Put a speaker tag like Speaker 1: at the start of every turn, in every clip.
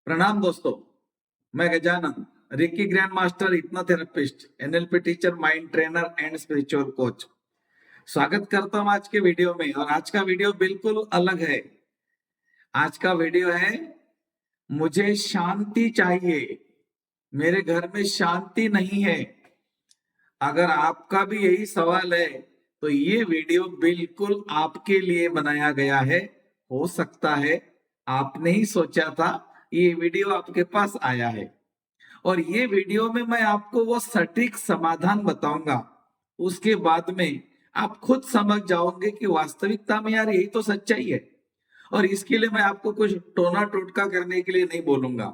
Speaker 1: प्रणाम दोस्तों। मैं Gajanan, Ricky grand master, hypnotherapist, NLP teacher, mind trainer and spiritual coach. स्वागत करता हूं आज के वीडियो में। और आज का वीडियो बिल्कुल अलग है। आज का वीडियो है मुझे शांति चाहिए, मेरे घर में शांति नहीं है। अगर आपका भी यही सवाल है तो ये वीडियो बिल्कुल आपके लिए बनाया गया है। हो सकता है आपने ही सोचा था, ये वीडियो आपके पास आया है। और ये वीडियो में मैं आपको वो सटीक समाधान बताऊंगा। उसके बाद में आप खुद समझ जाओगे कि वास्तविकता में यार यही तो सच्चाई है। और इसके लिए मैं आपको कुछ टोना टोटका करने के लिए नहीं बोलूंगा।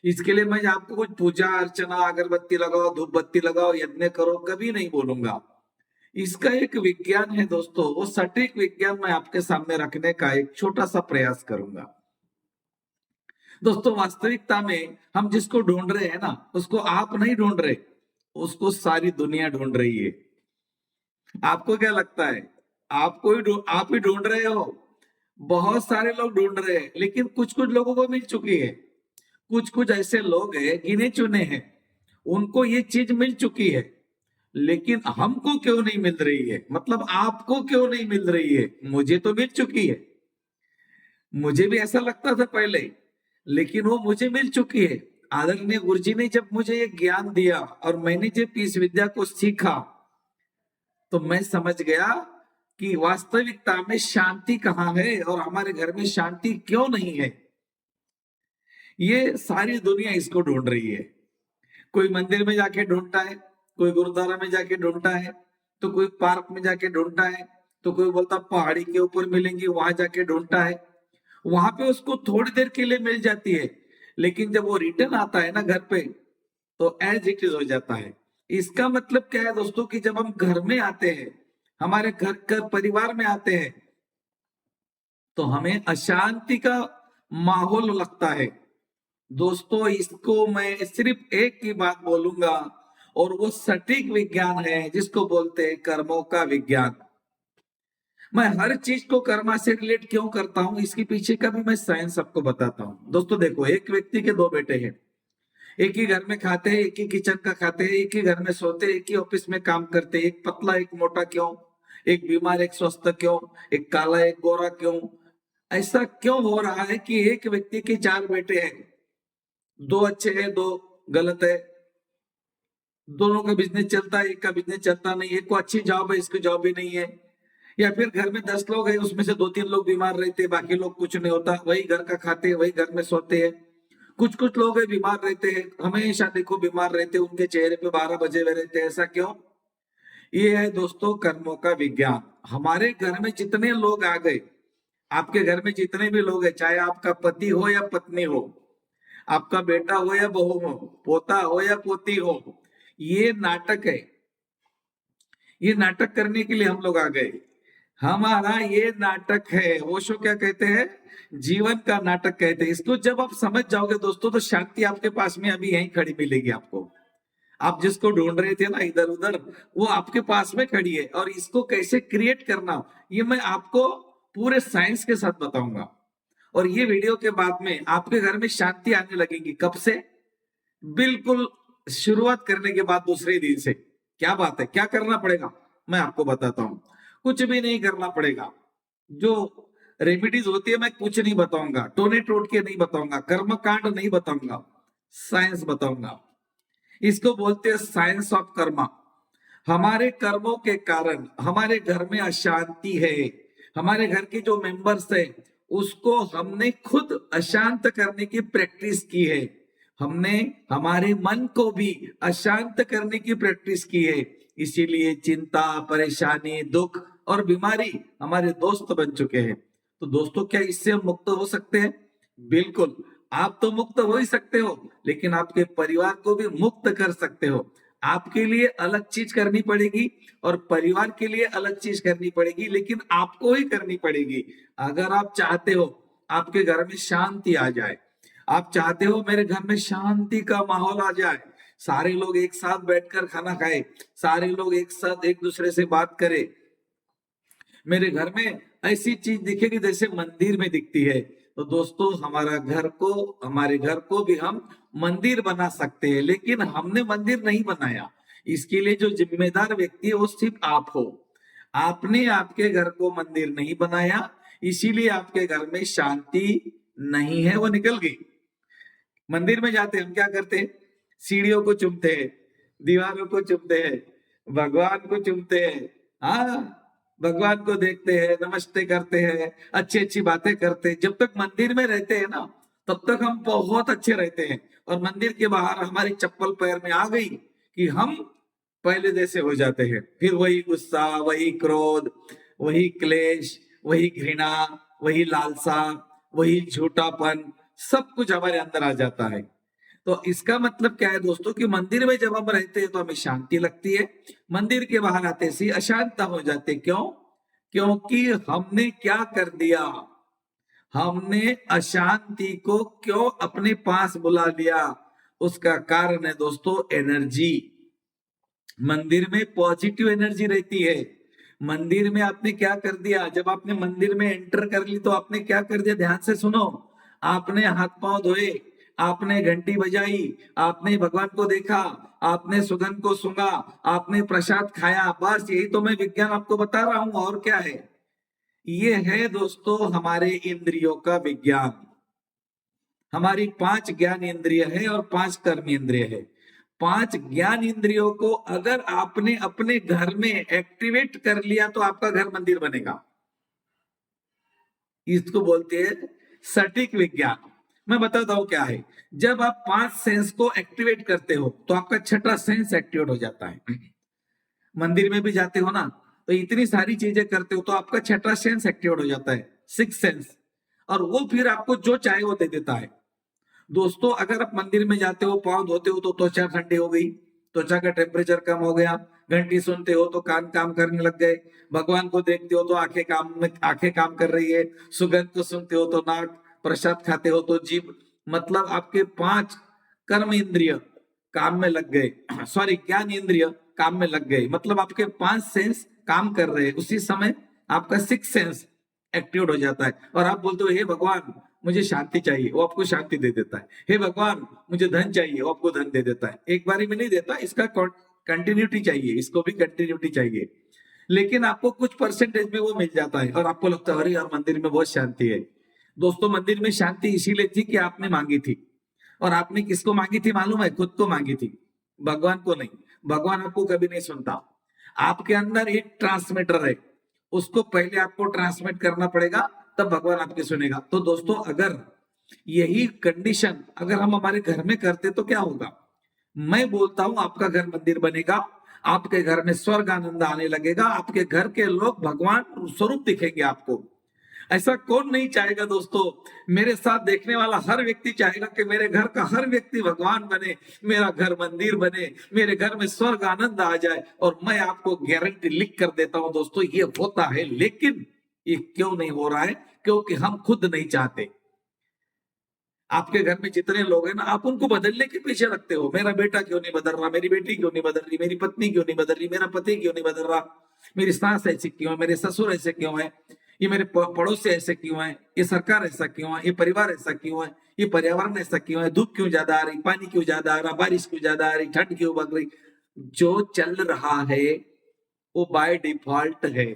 Speaker 1: इसके लिए मैं आपको कुछ पूजा अर्चना, अगरबत्ती लगाओ, धूप बत्ती लगाओ, यज्ञ करो, कभी नहीं बोलूंगा। इसका एक विज्ञान है दोस्तों, वो सटीक विज्ञान मैं आपके सामने रखने का एक छोटा सा प्रयास करूंगा। दोस्तों, वास्तविकता में हम जिसको ढूंढ रहे हैं ना, उसको आप नहीं ढूंढ रहे, उसको सारी दुनिया ढूंढ रही है। आपको क्या लगता है? आप ही ढूंढ रहे हो? बहुत सारे लोग ढूंढ रहे हैं, लेकिन कुछ कुछ लोगों को मिल चुकी है। कुछ कुछ ऐसे लोग हैं, गिने चुने हैं, उनको ये चीज मिल चुकी है। लेकिन हमको क्यों नहीं मिल रही है? मतलब आपको क्यों नहीं मिल रही है? मुझे तो मिल चुकी है। मुझे भी ऐसा लगता था पहले, लेकिन वो मुझे मिल चुकी है। आदरणीय गुरुजी ने जब मुझे ये ज्ञान दिया और मैंने जब इस विद्या को सीखा, तो मैं समझ गया कि वास्तविकता में शांति कहाँ है और हमारे घर में शांति क्यों नहीं है। ये सारी दुनिया इसको ढूंढ रही है। कोई मंदिर में जाके ढूंढता है, कोई गुरुद्वारा में जाके ढूंढता है, तो कोई पार्क में जाके ढूंढता है, तो कोई बोलता पहाड़ी के ऊपर मिलेंगी, वहां जाके ढूंढता है। वहां पे उसको थोड़ी देर के लिए मिल जाती है, लेकिन जब वो रिटर्न आता है ना घर पे, तो एज इट इज हो जाता है। इसका मतलब क्या है दोस्तों, कि जब हम घर में आते हैं, हमारे घर परिवार में आते हैं, तो हमें अशांति का माहौल लगता है। दोस्तों, इसको मैं सिर्फ एक की बात बोलूंगा, और वो सटीक विज्ञान है जिसको बोलते हैं कर्मों का विज्ञान। मैं हर चीज को कर्मा से रिलेट क्यों करता हूं, इसके पीछे का भी मैं साइंस सबको बताता हूं। दोस्तों देखो, एक व्यक्ति के दो बेटे हैं, एक ही घर में खाते हैं, एक ही किचन का खाते हैं, एक ही घर में सोते हैं, एक ही ऑफिस में काम करते हैं। एक पतला एक मोटा क्यों? एक बीमार एक स्वस्थ क्यों? एक काला एक गोरा क्यों? ऐसा क्यों हो रहा है कि एक व्यक्ति के चार बेटे हैं, दो अच्छे हैं, दो गलत है। दोनों का बिजनेस चलता है, एक का बिजनेस चलता नहीं, एक को अच्छी जॉब है, इसकी जॉब भी नहीं है। या फिर घर में 10 लोग हैं, उसमें से 2-3 लोग बीमार रहते हैं, बाकी लोग कुछ नहीं होता, वही घर का खाते हैं, वही घर में सोते हैं। कुछ कुछ लोग हैं बीमार रहते हैं, हमेशा देखो बीमार रहते हैं, उनके चेहरे पे 12 बजे हुए रहते हैं। ऐसा क्यों? ये है दोस्तों कर्मों का विज्ञान। हमारे घर में जितने लोग आ गए, आपके घर में जितने भी लोग हैं, चाहे आपका पति हो या पत्नी हो, आपका बेटा हो या बहू हो, पोता हो या पोती हो, ये नाटक है। ये नाटक करने के लिए हम लोग आ गए। हमारा ये नाटक है। ओशो क्या कहते हैं? जीवन का नाटक कहते हैं इसको। जब आप समझ जाओगे दोस्तों, तो शांति आपके पास में अभी यहीं खड़ी मिलेगी आपको। आप जिसको ढूंढ रहे थे ना इधर उधर, वो आपके पास में खड़ी है। और इसको कैसे क्रिएट करना, ये मैं आपको पूरे साइंस के साथ बताऊंगा। और ये वीडियो के बाद में आपके घर में शांति आने लगेगी। कब से? बिल्कुल शुरुआत करने के बाद दूसरे दिन से। क्या बात है, क्या करना पड़ेगा मैं आपको बताता हूं। कुछ भी नहीं करना पड़ेगा। जो रेमिडीज होती है मैं कुछ नहीं बताऊंगा, टोने टोट के नहीं बताऊंगा, कर्म कांड नहीं बताऊंगा, साइंस बताऊंगा। इसको बोलते हैं साइंस ऑफ कर्मा। हमारे कर्मों के कारण हमारे घर में अशांति है। हमारे घर के जो मेंबर्स है, उसको हमने खुद अशांत करने की प्रैक्टिस की है। हमने हमारे मन को भी अशांत करने की प्रैक्टिस की है। इसीलिए चिंता, परेशानी, दुख और बीमारी हमारे दोस्त बन चुके हैं। तो दोस्तों, क्या इससे हम मुक्त हो सकते हैं? बिल्कुल। आप तो मुक्त हो ही सकते हो, लेकिन आपके परिवार को भी मुक्त कर सकते हो। आपके लिए अलग चीज करनी पड़ेगी और परिवार के लिए अलग चीज करनी पड़ेगी, लेकिन आपको ही करनी पड़ेगी। अगर आप चाहते हो आपके घर में शांति आ जाए, आप चाहते हो मेरे घर में शांति का माहौल आ जाए, सारे लोग एक साथ बैठकर खाना खाए, सारे लोग एक साथ एक दूसरे से बात करें, मेरे घर में ऐसी चीज दिखेगी जैसे मंदिर में दिखती है, तो दोस्तों हमारे घर को भी हम मंदिर बना सकते हैं, लेकिन हमने मंदिर नहीं बनाया। इसके लिए जो जिम्मेदार व्यक्ति है वो सिर्फ आप हो। आपने आपके घर को मंदिर नहीं बनाया, इसीलिए आपके घर में शांति नहीं है, वो निकल गई। मंदिर में जाते हम क्या करते हैं? सीढ़ियों को चूमते हैं, दीवारों को चूमते हैं, भगवान को चूमते हैं। हाँ, भगवान को देखते हैं, नमस्ते करते हैं, अच्छी अच्छी बातें करते हैं। जब तक मंदिर में रहते हैं ना, तब तक हम बहुत अच्छे रहते हैं। और मंदिर के बाहर हमारी चप्पल पैर में आ गई कि हम पहले जैसे हो जाते हैं। फिर वही गुस्सा, वही क्रोध, वही क्लेश, वही घृणा, वही लालसा, वही झूठापन, सब कुछ हमारे अंदर आ जाता है। तो इसका मतलब क्या है दोस्तों, कि मंदिर में जब हम रहते हैं तो हमें शांति लगती है, मंदिर के बाहर आते ही अशांत हो जाते। क्यों? क्योंकि हमने क्या कर दिया? हमने अशांति को क्यों अपने पास बुला लिया? उसका कारण है दोस्तों एनर्जी। मंदिर में पॉजिटिव एनर्जी रहती है। मंदिर में आपने क्या कर दिया? जब आपने मंदिर में एंटर कर ली तो आपने क्या कर दिया? ध्यान से सुनो। आपने हाथ पांव धोए, आपने घंटी बजाई, आपने भगवान को देखा, आपने सुगंध को सूंघा, आपने प्रसाद खाया। बस यही तो मैं विज्ञान आपको बता रहा हूं, और क्या है? ये है दोस्तों हमारे इंद्रियों का विज्ञान। हमारी 5 ज्ञान इंद्रिय है और 5 कर्म इंद्रिय है। 5 ज्ञान इंद्रियों को अगर आपने अपने घर में एक्टिवेट कर लिया तो आपका घर मंदिर बनेगा। इसको बोलते हैं सटीक विज्ञान। मैं बताता हूं क्या है। जब आप 5 सेंस को एक्टिवेट करते हो तो आपका छठा सेंस एक्टिवेट हो जाता है। मंदिर में भी जाते हो ना, तो इतनी सारी चीजें करते हो तो आपका छठा सेंस एक्टिवेट हो जाता है, 6 सेंस। और वो फिर आपको जो चाहे वो दे देता है। दोस्तों, अगर आप मंदिर में जाते हो, पांव धोते हो तो त्वचा ठंडी हो गई, त्वचा का टेम्परेचर कम हो गया। घंटी सुनते हो तो कान काम करने लग गए। भगवान को देखते हो तो आंखें काम कर रही है। सुगंध को सुनते हो तो नाक, प्रसाद खाते हो तो जीभ। मतलब आपके 5 कर्म इंद्रिय काम में लग गए, सॉरी ज्ञान इंद्रिय काम में लग गए। मतलब आपके 5 सेंस काम कर रहे हैं, उसी समय आपका 6 सेंस एक्टिवेट हो जाता है। और आप बोलते हो हे भगवान मुझे शांति चाहिए, वो आपको शांति दे देता है। हे भगवान मुझे धन चाहिए, वो आपको धन दे देता है। एक बारी में नहीं देता, इसका कंटिन्यूटी चाहिए, इसको भी कंटिन्यूटी चाहिए। लेकिन आपको कुछ परसेंटेज में वो मिल जाता है और आपको लगता है अरे यार मंदिर में बहुत शांति है। दोस्तों, मंदिर में शांति इसीलिए थी कि आपने मांगी थी। और आपने किसको मांगी थी मालूम है? खुद को मांगी थी, भगवान को नहीं। भगवान आपको कभी नहीं सुनता। आपके अंदर एक ट्रांसमीटर है, उसको पहले आपको ट्रांसमिट करना पड़ेगा, तब भगवान आपकी सुनेगा। तो दोस्तों, अगर यही कंडीशन अगर हम हमारे घर में करते तो क्या होगा? मैं बोलता हूं आपका घर मंदिर बनेगा, आपके घर में स्वर्ग आनंद आने लगेगा, आपके घर के लोग भगवान स्वरूप दिखेंगे आपको। ऐसा कौन नहीं चाहेगा दोस्तों? मेरे साथ देखने वाला हर व्यक्ति चाहेगा कि मेरे घर का हर व्यक्ति भगवान बने, मेरा घर मंदिर बने, मेरे घर में स्वर्ग आनंद आ जाए। और मैं आपको गारंटी लिख कर देता हूं दोस्तों, ये होता है। लेकिन ये क्यों नहीं हो रहा है? क्योंकि हम खुद नहीं चाहते। आपके घर में जितने लोग हैं ना, आप उनको बदलने के पीछे लगते हो। मेरा बेटा क्यों नहीं बदल रहा, मेरी बेटी क्यों नहीं बदल रही, मेरी पत्नी क्यों नहीं बदल रही, मेरा पति क्यों नहीं बदल रहा, मेरी सास ऐसी क्यों है, मेरे ससुर ऐसे क्यों है, ये मेरे पड़ोसी ऐसे क्यों है, ये सरकार ऐसा क्यों है, ये परिवार ऐसा क्यों है, ये पर्यावरण ऐसा क्यों है, धूप क्यों ज्यादा आ रही, पानी क्यों ज्यादा आ रहा, बारिश क्यों ज्यादा आ रही, ठंड क्यों बढ़ रही। जो चल रहा है वो बाय डिफॉल्ट है।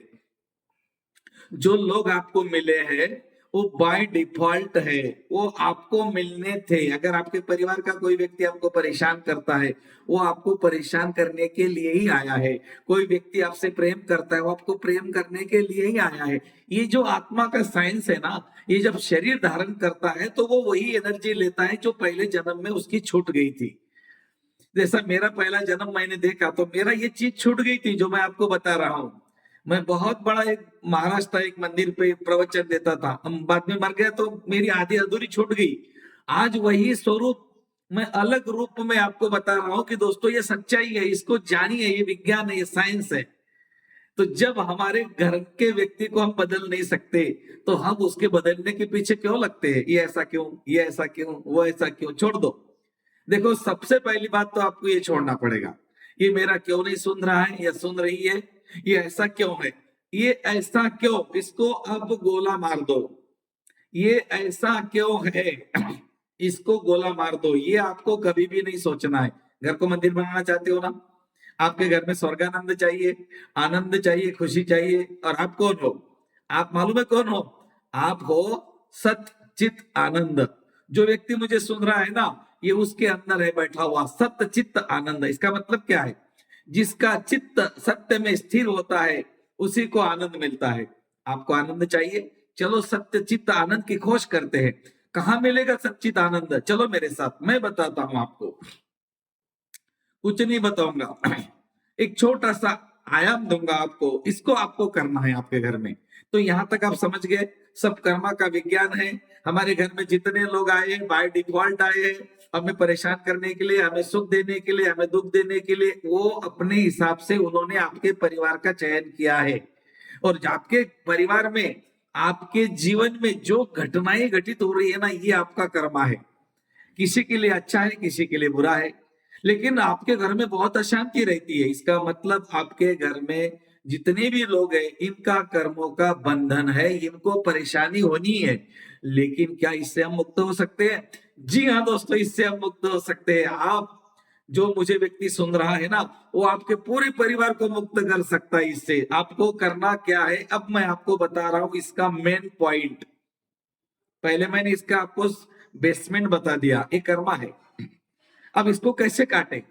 Speaker 1: जो लोग आपको मिले हैं वो बाय डिफॉल्ट है, वो आपको मिलने थे। अगर आपके परिवार का कोई व्यक्ति आपको परेशान करता है, वो आपको परेशान करने के लिए ही आया है। कोई व्यक्ति आपसे प्रेम करता है, वो आपको प्रेम करने के लिए ही आया है। ये जो आत्मा का साइंस है ना, ये जब शरीर धारण करता है तो वो वही एनर्जी लेता है जो पहले जन्म में उसकी छूट गई थी। जैसा मेरा पहला जन्म मैंने देखा तो मेरा ये चीज छूट गई थी जो मैं आपको बता रहा हूँ। मैं बहुत बड़ा एक महाराष्ट्र एक मंदिर पे प्रवचन देता था, हम बाद में मर गया तो मेरी आधी अधूरी छूट गई। आज वही स्वरूप मैं अलग रूप में आपको बता रहा हूँ कि दोस्तों ये सच्चाई है, इसको जानिए, ये विज्ञान है, ये साइंस है। तो जब हमारे घर के व्यक्ति को हम बदल नहीं सकते तो हम उसके बदलने के पीछे क्यों लगते हैं? ये ऐसा क्यों, ये ऐसा क्यों, वो ऐसा क्यों? छोड़ दो। देखो, सबसे पहली बात तो आपको ये छोड़ना पड़ेगा, ये मेरा क्यों नहीं सुन रहा है या सुन रही है, ये ऐसा क्यों है, ये ऐसा क्यों, इसको अब गोला मार दो। ये ऐसा क्यों है, इसको गोला मार दो। ये आपको कभी भी नहीं सोचना है। घर को मंदिर बनाना चाहते हो ना, आपके घर में स्वर्गानंद चाहिए, आनंद चाहिए, खुशी चाहिए, और आप कौन हो? आप मालूम है कौन हो? आप हो सत चित आनंद। जो व्यक्ति मुझे सुन रहा है ना, ये उसके अंदर है बैठा हुआ सत चित्त आनंद। इसका मतलब क्या है? जिसका चित्त सत्य में स्थिर होता है उसी को आनंद मिलता है। आपको आनंद चाहिए, चलो सत्य चित्त आनंद की खोज करते हैं। कहां मिलेगा सच्चित आनंद? चलो मेरे साथ, मैं बताता हूं आपको। कुछ नहीं बताऊंगा, एक छोटा सा आयाम दूंगा आपको, इसको आपको करना है आपके घर में। तो यहां तक आप समझ गए, सब कर्मा का विज्ञान है। हमारे घर में जितने लोग आए बाय डिफॉल्ट आए, हमें परेशान करने के लिए, हमें सुख देने के लिए, हमें दुख देने के लिए, वो अपने हिसाब से उन्होंने आपके परिवार का चयन किया है। और आपके परिवार में, आपके जीवन में जो घटनाएं घटित हो रही है ना, ये आपका कर्मा है। किसी के लिए अच्छा है, किसी के लिए बुरा है, लेकिन आपके घर में बहुत अशांति रहती है। इसका मतलब आपके घर में जितने भी लोग हैं, इनका कर्मों का बंधन है, इनको परेशानी होनी है। लेकिन क्या इससे हम मुक्त हो सकते हैं? जी हाँ दोस्तों, इससे हम मुक्त हो सकते हैं। आप, जो मुझे व्यक्ति सुन रहा है ना, वो आपके पूरे परिवार को मुक्त कर सकता है। इससे आपको करना क्या है, अब मैं आपको बता रहा हूं इसका मेन पॉइंट। पहले मैंने इसका आपको बेसमेंट बता दिया, ये कर्मा है। अब इसको कैसे काटे?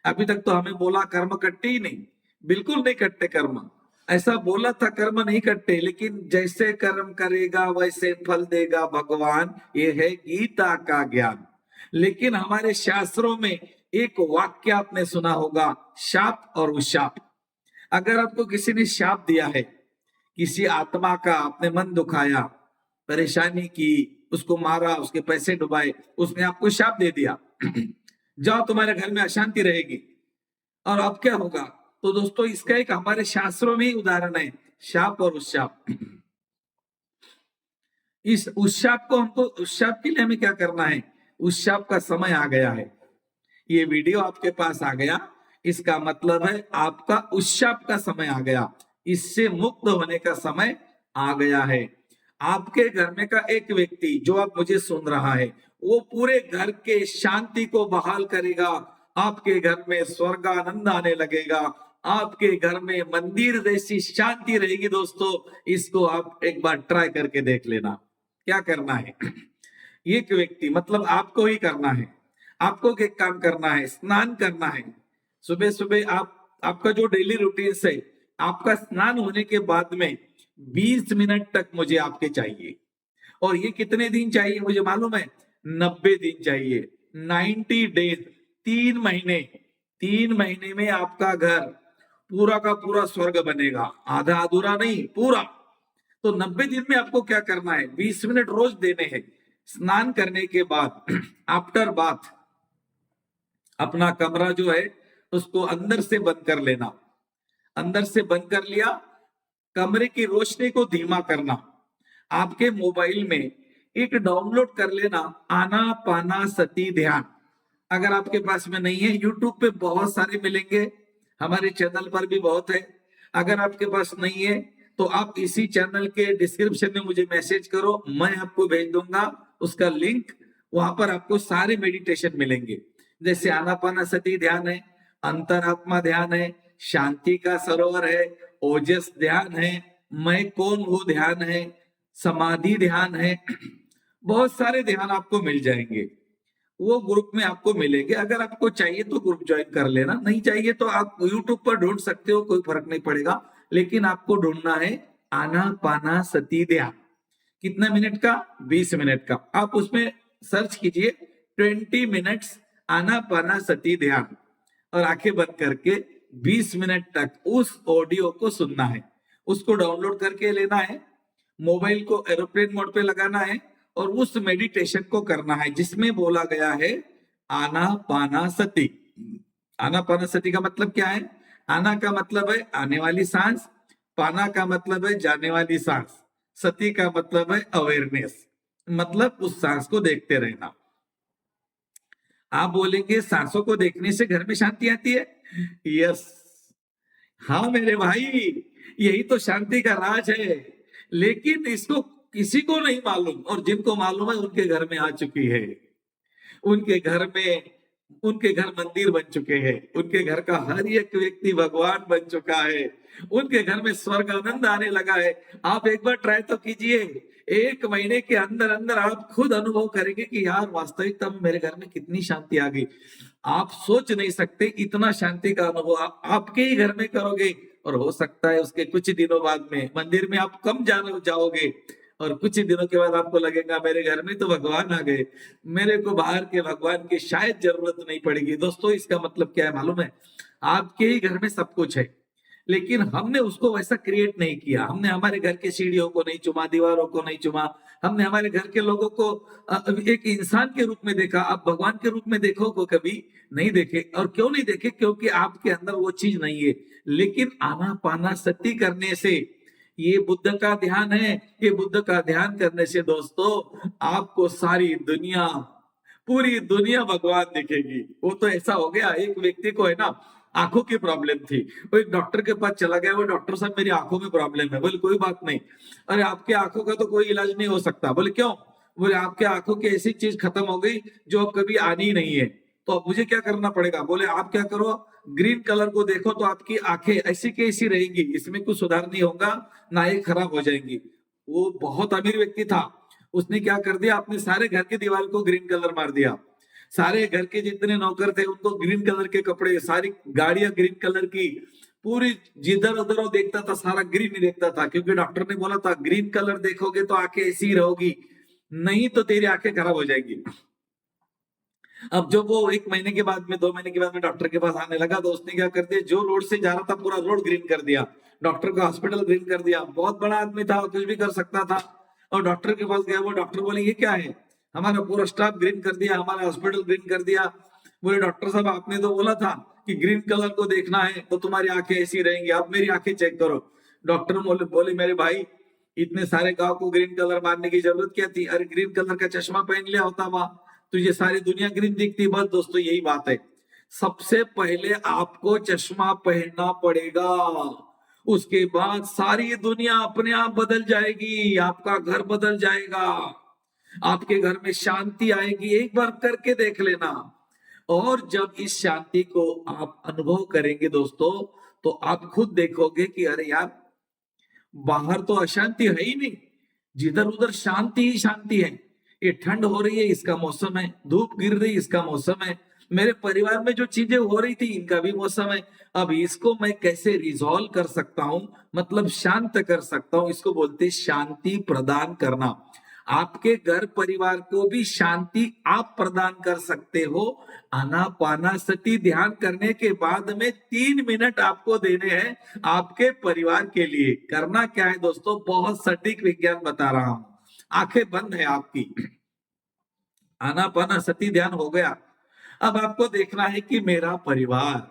Speaker 1: अभी तक तो हमें बोला कर्म कटते ही नहीं, बिल्कुल नहीं कटते कर्म। ऐसा बोला था कर्म नहीं कटते, लेकिन जैसे कर्म करेगा वैसे फल देगा भगवान, ये है गीता का ज्ञान। लेकिन हमारे शास्त्रों में एक वाक्य आपने सुना होगा, शाप और उशाप। अगर आपको किसी ने शाप दिया है, किसी आत्मा का आपने मन दुखाया, परेशानी की, उसको मारा, उसके पैसे डुबाए, उसने आपको शाप दे दिया, जाओ तुम्हारे घर में अशांति रहेगी, और अब क्या होगा? तो दोस्तों, इसका एक हमारे शास्त्रों में ही उदाहरण है, शाप और उशाप। इस उशाप को हमको, उशाप के लिए हमें क्या करना है? उशाप का समय आ गया है। ये वीडियो आपके पास आ गया, इसका मतलब है आपका उशाप का समय आ गया, इससे मुक्त होने का समय आ गया है। आपके घर में का एक व्यक्ति जो आप मुझे सुन रहा है, वो पूरे घर के शांति को बहाल करेगा। आपके घर में स्वर्गानंद आने लगेगा, आपके घर में मंदिर जैसी शांति रहेगी। दोस्तों, इसको आप एक बार ट्राई करके देख लेना। क्या करना है? एक व्यक्ति, मतलब आपको ही करना है। आपको एक काम करना है, स्नान करना है। सुबह सुबह आपका जो डेली रूटीन है, आपका स्नान होने के बाद में 20 मिनट तक मुझे आपके चाहिए। और ये कितने दिन चाहिए मुझे मालूम है? 90 दिन चाहिए, 90 डेज, 3 महीने। 3 महीने में आपका घर पूरा का पूरा स्वर्ग बनेगा, आधा अधूरा नहीं, पूरा। तो 90 दिन में आपको क्या करना है? 20 मिनट रोज देने हैं। स्नान करने के बाद आफ्टर बाथ अपना कमरा जो है उसको अंदर से बंद कर लेना। अंदर से बंद कर लिया, कमरे की रोशनी को धीमा करना। आपके मोबाइल में एक डाउनलोड कर लेना, आनापाना सती ध्यान। अगर आपके पास में नहीं है, यूट्यूब पे बहुत सारे मिलेंगे, हमारे चैनल पर भी बहुत है। अगर आपके पास नहीं है तो आप इसी चैनल के डिस्क्रिप्शन में मुझे मैसेज करो, मैं आपको भेज दूंगा उसका लिंक। वहां पर आपको सारे मेडिटेशन मिलेंगे, जैसे आनापाना सती ध्यान है, अंतरात्मा ध्यान है, शांति का सरोवर है, ओजस ध्यान है, मैं कौन हूं ध्यान है, समाधि ध्यान है। बहुत सारे ध्यान आपको मिल जाएंगे, वो ग्रुप में आपको मिलेंगे। अगर आपको चाहिए तो ग्रुप ज्वाइन कर लेना, नहीं चाहिए तो आप यूट्यूब पर ढूंढ सकते हो, कोई फर्क नहीं पड़ेगा। लेकिन आपको ढूंढना है आनापाना सती ध्यान। कितने मिनट का? 20 मिनट का। आप उसमें सर्च कीजिए 20 मिनट्स आनापाना सती ध्यान, और आंखें बंद करके 20 मिनट तक उस ऑडियो को सुनना है। उसको डाउनलोड करके लेना है, मोबाइल को एरोप्लेन मोड पे लगाना है, और उस मेडिटेशन को करना है जिसमें बोला गया है आनापाना सती। आनापाना सती का मतलब क्या है? आना का मतलब है आने वाली सांस, पाना का मतलब है जाने वाली सांस, सती का मतलब है अवेयरनेस, मतलब उस सांस को देखते रहना। आप बोलेंगे सांसों को देखने से घर में शांति आती है? यस, हाँ मेरे भाई, यही तो शांति का राज है। लेकिन इसको किसी को नहीं मालूम, और जिनको मालूम है उनके घर में आ चुकी है। उनके घर में, उनके घर मंदिर बन चुके हैं, उनके घर का हर एक व्यक्ति भगवान बन चुका है, उनके घर में स्वर्ग आनंद आने लगा है। आप एक बार ट्राई तो कीजिए, 1 महीने के अंदर अंदर आप खुद अनुभव करेंगे कि यार वास्तविकता में मेरे घर में कितनी शांति आ गई। आप सोच नहीं सकते इतना शांति का अनुभव आपके ही घर में करोगे, और हो सकता है उसके कुछ दिनों बाद में मंदिर में आप कम जाने जाओगे, और कुछ ही दिनों के बाद आपको लगेगा मेरे घर में तो भगवान आ गए, मेरे को बाहर के भगवान की शायद जरूरत नहीं पड़ेगी। दोस्तों इसका मतलब क्या है मालूम है? आपके ही घर में सब कुछ है, लेकिन हमने उसको वैसा क्रिएट नहीं किया। हमने हमारे घर के सीढ़ियों को नहीं चुमा, दीवारों को नहीं चुमा, हमने हमारे घर के लोगों को एक इंसान के रूप में देखा। आप भगवान के रूप में देखो को कभी नहीं देखे। और क्यों नहीं देखे? क्योंकि आपके अंदर वो चीज नहीं है। लेकिन आनापाना सती करने से, ये बुद्ध का ध्यान है, ये बुद्ध का ध्यान करने से दोस्तों आपको सारी दुनिया, पूरी दुनिया भगवान दिखेगी। वो तो ऐसा हो गया, एक व्यक्ति को है ना आंखों की प्रॉब्लम थी, वो एक डॉक्टर के पास चला गया। वो डॉक्टर साहब मेरी आंखों में प्रॉब्लम है। बोले कोई बात नहीं। अरे आपके आंखों का तो कोई इलाज नहीं हो सकता। बोले क्यों? बोले आपके आंखों की ऐसी चीज खत्म हो गई जो अब कभी आनी ही नहीं है। तो अब मुझे क्या करना पड़ेगा? बोले आप क्या करो, ग्रीन कलर को देखो तो आपकी आंखें ऐसी की ऐसी रहेंगी, इसमें कुछ सुधार नहीं होगा, ना ही खराब हो जाएंगी। वो बहुत अमीर व्यक्ति था। उसने क्या कर दिया, अपने सारे घर की दीवार को ग्रीन कलर मार दिया। सारे घर के जितने नौकर थे उनको ग्रीन कलर के कपड़े, सारी गाड़ियां ग्रीन कलर की, पूरी जिधर उधर वो देखता था सारा ग्रीन ही देखता था, क्योंकि डॉक्टर ने बोला था ग्रीन कलर देखोगे तो आंखें ऐसी ही रहोगी, नहीं तो तेरी आंखें खराब हो जाएंगी। अब जब वो 1 महीने के बाद में, 2 महीने के बाद में डॉक्टर के पास आने लगा, तो उसने क्या कर दिया, जो रोड से जा रहा था पूरा रोड ग्रीन कर दिया, डॉक्टर का हॉस्पिटल ग्रीन कर दिया। बहुत बड़ा आदमी था, कुछ भी कर सकता था। और डॉक्टर के पास गया, वो डॉक्टर बोले ये क्या है, हमारा पूरा स्टाफ ग्रीन कर दिया, हमारा हॉस्पिटल ग्रीन कर दिया। बोले डॉक्टर साहब आपने तो बोला था कि ग्रीन कलर को देखना है तो तुम्हारी आंखें ऐसी रहेंगी, आप मेरी आंखें चेक करो। डॉक्टर बोले मेरे भाई इतने सारे गांव को ग्रीन कलर मारने की जरूरत क्या थी? अरे ग्रीन कलर का चश्मा पहन लिया होता वहां, तुझे सारी दुनिया ग्रीन दिखती। बस दोस्तों यही बात है, सबसे पहले आपको चश्मा पहनना पड़ेगा, उसके बाद सारी दुनिया अपने आप बदल जाएगी, आपका घर बदल जाएगा, आपके घर में शांति आएगी। एक बार करके देख लेना। और जब इस शांति को आप अनुभव करेंगे दोस्तों, तो आप खुद देखोगे कि अरे यार बाहर तो अशांति है ही नहीं, जिधर उधर शांति ही शांति है। ये ठंड हो रही है इसका मौसम है, धूप गिर रही इसका मौसम है, मेरे परिवार में जो चीजें हो रही थी इनका भी मौसम है। अब इसको मैं कैसे रिजॉल्व कर सकता हूं, मतलब शांत कर सकता हूं, इसको बोलते शांति प्रदान करना। आपके घर परिवार को भी शांति आप प्रदान कर सकते हो। आनापानासती ध्यान करने के बाद में 3 मिनट आपको देने हैं आपके परिवार के लिए। करना क्या है दोस्तों, बहुत सटीक विज्ञान बता रहा हूं। आंखें बंद है आपकी, आनापानासती ध्यान हो गया। अब आपको देखना है कि मेरा परिवार,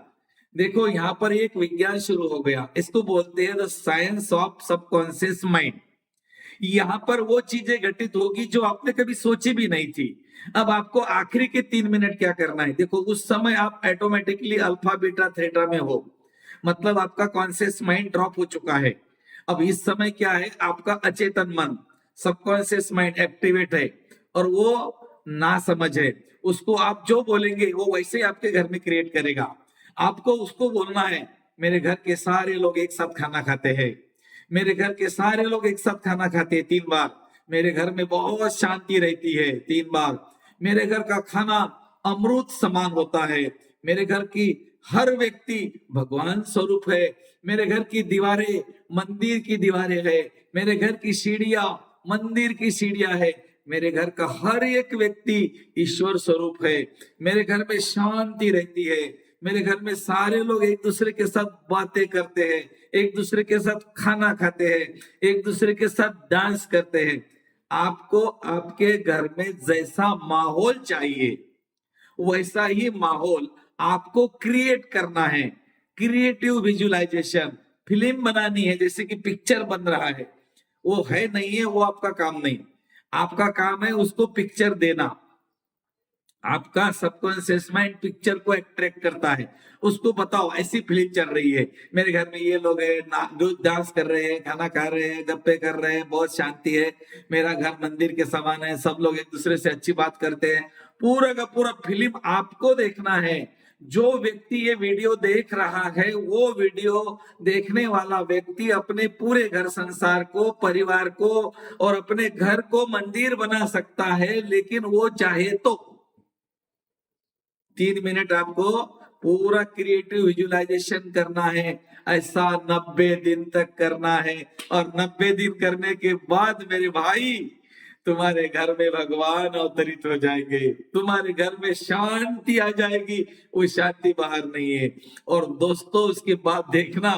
Speaker 1: देखो यहां पर एक विज्ञान शुरू हो गया, इसको बोलते हैं the science of subconscious mind. यहाँ पर वो चीजें घटित होगी जो आपने कभी सोची भी नहीं थी। अब आपको आखिरी के 3 मिनट क्या करना है, देखो उस समय आप ऑटोमेटिकली अल्फा बीटा थीटा में हो, मतलब आपका कॉन्शियस माइंड ड्रॉप हो चुका है। अब इस समय क्या है, आपका अचेतन मन, सबकॉन्शियस माइंड एक्टिवेट है, और वो ना समझ है। उसको आप जो बोलेंगे वो वैसे ही आपके घर में क्रिएट करेगा। आपको उसको बोलना है मेरे घर के सारे लोग एक साथ खाना खाते हैं, मेरे घर के सारे लोग एक साथ खाना खाते हैं 3 बार, मेरे घर में बहुत शांति रहती है 3 बार, मेरे घर का खाना अमृत समान होता है, मेरे घर की हर व्यक्ति भगवान स्वरूप है, मेरे घर की दीवारें मंदिर की दीवारें है, मेरे घर की सीढ़ियां मंदिर की सीढ़ियां है, मेरे घर का हर एक व्यक्ति ईश्वर स्वरूप है, मेरे घर में शांति रहती है, मेरे घर में सारे लोग एक दूसरे के साथ बातें करते हैं, एक दूसरे के साथ खाना खाते हैं, एक दूसरे के साथ डांस करते हैं। आपको आपके घर में जैसा माहौल चाहिए वैसा ही माहौल आपको क्रिएट करना है। क्रिएटिव विजुअलाइजेशन, फिल्म बनानी है, जैसे कि पिक्चर बन रहा है, वो है नहीं है, वो आपका काम नहीं। आपका काम है उसको पिक्चर देना। आपका सबकॉन्शियस माइंड पिक्चर को अट्रैक्ट करता है। उसको बताओ ऐसी फिल्म चल रही है, मेरे घर में ये लोग है, डांस कर रहे हैं, खाना खा रहे हैं, गप्पे कर रहे हैं, बहुत शांति है, मेरा घर मंदिर के समान है, सब लोग एक दूसरे से अच्छी बात करते हैं। पूरा का पूरा फिल्म आपको देखना है। जो व्यक्ति ये वीडियो देख रहा है, वो वीडियो देखने वाला व्यक्ति अपने पूरे घर संसार को, परिवार को और अपने घर को मंदिर बना सकता है, लेकिन वो चाहे तो 3 मिनट आपको पूरा क्रिएटिव विजुअलाइजेशन करना है। ऐसा 90 दिन तक करना है, और 90 दिन करने के बाद मेरे भाई, तुम्हारे घर में भगवान अवतरित हो जाएंगे, तुम्हारे घर में शांति आ जाएगी। वो शांति बाहर नहीं है। और दोस्तों, उसके बाद देखना,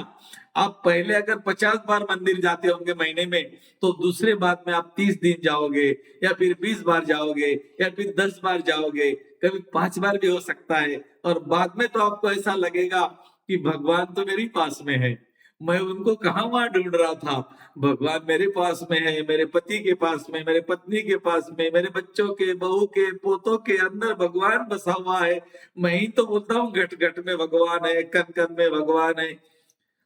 Speaker 1: आप पहले अगर 50 बार मंदिर जाते होंगे महीने में, तो दूसरे बाद में आप 30 दिन जाओगे, या फिर 20 बार जाओगे, या फिर 10 बार जाओगे, कभी 5 बार भी हो सकता है। और बाद में तो आपको ऐसा लगेगा कि भगवान तो मेरे पास में है, मैं उनको कहाँ वहां ढूंढ रहा था। भगवान मेरे पास में है, मेरे पति के पास में, मेरे पत्नी के पास में, मेरे बच्चों के, बहू के, पोतों के अंदर भगवान बसा हुआ है। मैं ही तो बोलता हूँ घट घट में भगवान है, कन कन में भगवान है।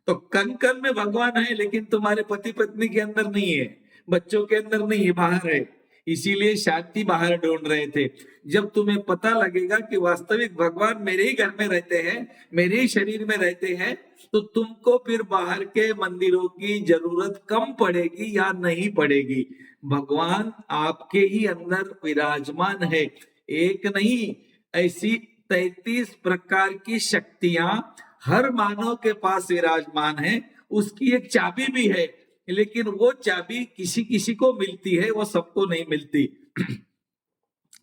Speaker 1: तो कन कन में भगवान है, लेकिन तुम्हारे पति पत्नी के अंदर नहीं है, बच्चों के अंदर नहीं है, बाहर है। इसीलिए शांति बाहर ढूंढ रहे थे। जब तुम्हें पता लगेगा कि वास्तविक भगवान मेरे ही घर में रहते हैं, मेरे ही शरीर में रहते हैं, तो तुमको फिर बाहर के मंदिरों की जरूरत कम पड़ेगी या नहीं पड़ेगी। भगवान आपके ही अंदर विराजमान है। एक नहीं, ऐसी 33 प्रकार की शक्तियां हर मानव के पास विराजमान है। उसकी एक चाबी भी है, लेकिन वो चाबी किसी किसी को मिलती है, वो सबको नहीं मिलती।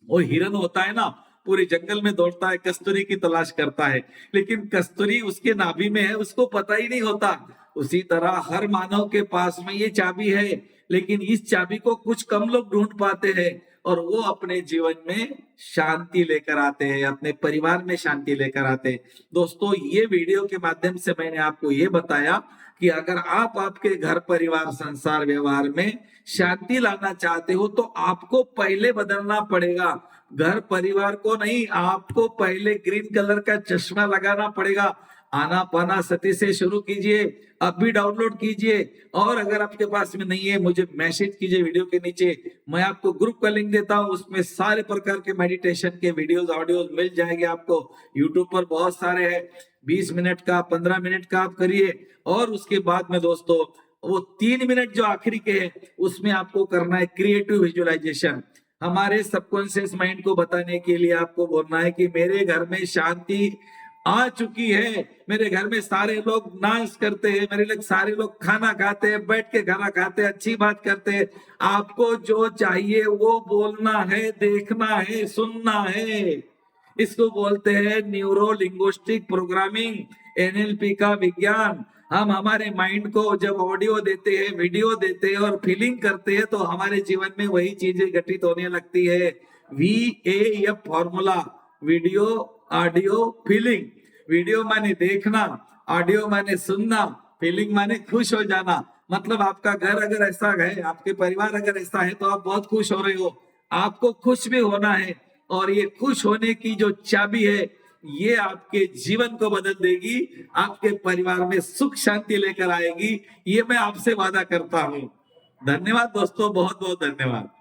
Speaker 1: वो हिरन होता है ना, पूरे जंगल में दौड़ता है, कस्तूरी की तलाश करता है, लेकिन कस्तूरी उसके नाभि में है, उसको पता ही नहीं होता। उसी तरह हर मानव के पास में ये चाबी है, लेकिन इस चाबी को कुछ कम लोग ढूंढ पाते हैं, और वो अपने जीवन में शांति लेकर आते हैं, अपने परिवार में शांति लेकर आते हैं। दोस्तों, ये वीडियो के माध्यम से मैंने आपको ये बताया कि अगर आप आपके घर परिवार संसार व्यवहार में शांति लाना चाहते हो, तो आपको पहले बदलना पड़ेगा। घर परिवार को नहीं, आपको पहले ग्रीन कलर का चश्मा लगाना पड़ेगा। आनापाना सती से शुरू कीजिए, अब भी डाउनलोड कीजिए। और अगर आपके पास में नहीं है, मुझे मैसेज कीजिए वीडियो के नीचे, मैं आपको ग्रुप का लिंक देता हूं, उसमें सारे प्रकार के मेडिटेशन के वीडियोस ऑडियोज मिल जाएंगे आपको। यूट्यूब पर बहुत सारे हैं, 20 मिनट का, 15 मिनट का आप करिए। और उसके बाद में दोस्तों, वो 3 मिनट जो आखिरी के हैं, उसमें आपको करना है क्रिएटिव विजुअलाइजेशन। हमारे सबकॉन्शियस माइंड को बताने के लिए आपको बोलना है कि मेरे घर में शांति आ चुकी है, मेरे घर में सारे लोग नाच करते हैं, मेरे लोग सारे लोग खाना खाते हैं, बैठ के खाना खाते हैं, अच्छी बात करते हैं। आपको जो चाहिए वो बोलना है, देखना है, सुनना है। इसको बोलते हैं न्यूरो लिंग्विस्टिक प्रोग्रामिंग, एनएलपी का विज्ञान। हम हमारे माइंड को जब ऑडियो देते हैं, वीडियो देते हैं और फीलिंग करते हैं, तो हमारे जीवन में वही चीजें घटित होने लगती है। VAF formula, video, audio, feeling. Video माने देखना, ऑडियो माने सुनना, फीलिंग माने खुश हो जाना। मतलब आपका घर अगर ऐसा है, आपके परिवार अगर ऐसा है, तो आप बहुत खुश हो रहे हो। आपको खुश भी होना है, और ये खुश होने की जो चाबी है, ये आपके जीवन को बदल देगी, आपके परिवार में सुख शांति लेकर आएगी। ये मैं आपसे वादा करता हूं। धन्यवाद दोस्तों, बहुत बहुत धन्यवाद।